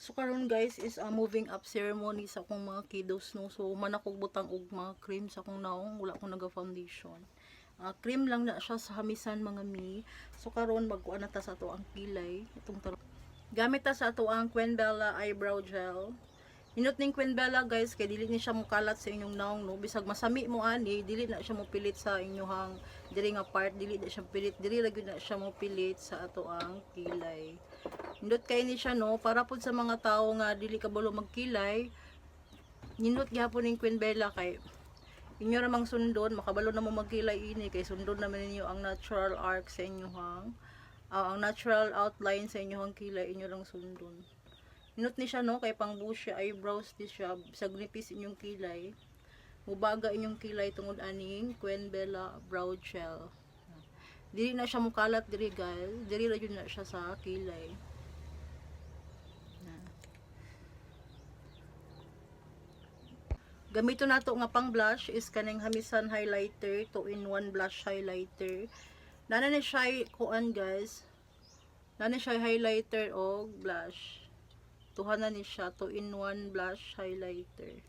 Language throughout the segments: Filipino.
So karon guys is moving up ceremony sa akong mga kiddos no. So manakog butang og mga cream sa akong naong, wala akong naga foundation. Cream lang na siya sa hamisan mga mi. So karon magkuan na ta sa ato ang kilay. Gamit ta sa ato ang Queen Bella eyebrow gel. Inot ning Queen Bella guys kay dili ni siya mukalat sa inyong naong no. Bisag masami mo ani, dili na siya mo pilit sa inyong diri nga part, dili na siya pilit, dili ra gyud na siya mo pilit sa ato ang kilay. Nindot kay ni siya no, para pud sa mga tao nga dili kabalo magkilay. Nindot gyapon ning Queen Bella kay inyo ra mang sundon, makabalo na mo magkilay ini kay sundon naman ninyo ang natural arc sa inyong ang natural outline sa inyong kilay, inyo lang sundon. Nindot ni siya no, kay pang bushy eyebrows di siya, bisag nipis inyong kilay. Mubaga inyong kilay tungod aning Queen Bella brow gel. Dili na siya mukalat diri guys, diri ra jud na siya sa kilay. Gamito nato nga pang blush is kaning Hamisan highlighter, 2-in-1 blush highlighter. Nana ni siya kuan guys. Nana siya highlighter o blush. Tuhana ni siya 2-in-1 blush highlighter.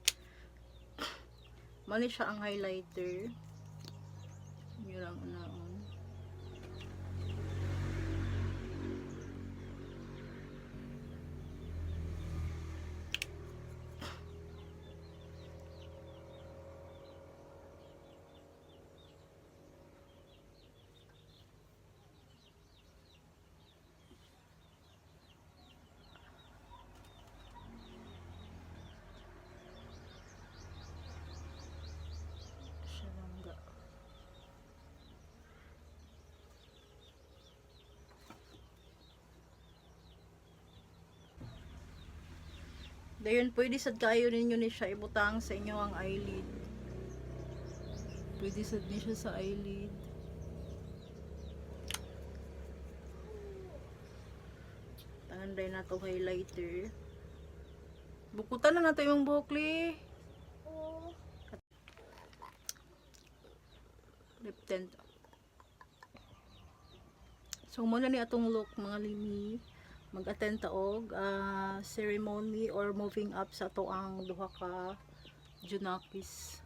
Mani siya ang highlighter. Yun ang naon. Dayon pwede sad kayo ninyo ni siya ibutang sa inyo ang eyelid. Pwede sad ni siya sa eyelid. Tanday na to highlighter. Bukutan na nato yung buhok li. Lip tint. So muna ni atong look mga limi. Mag-attend ta og ceremony or moving up sa to ang duha ka junakis.